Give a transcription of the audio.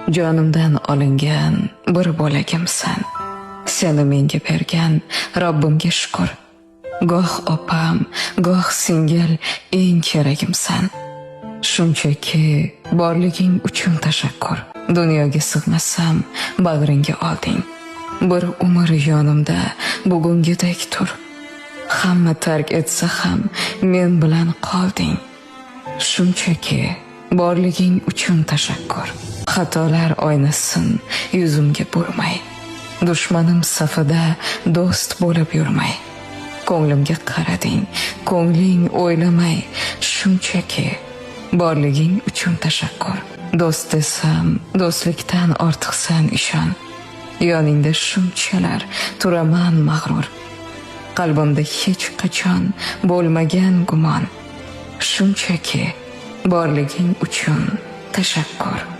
Jonimdan olingan bir bo'lagimsan. Seni menga bergan Robbimga shukr. Goh opam, goh singil eng keragimsan. Shunchaki borliging uchun tashakkur. Dunyoga sig'masam, bag'ringga olding. Bir umr yonimda bugungidek tur. Hamma tark etsa ham men bilan qolding. Shunchaki borliging uchun tashakkur. Xatolar oynasin yuzimga burmay. Dushmanim safida do'st bo'lib yurmay. Ko'nglimga qarading, ko'ngling o'ylamay. Shunchaki borliging uchun tashakkur. Do'st desam, do'stlikdan ortiqsan ishon. Yoningda shunchalar turaman mag'rur. Qalbimda hech qachon bo'lmagan gumon. Shunchaki borliging uchun tashakkur.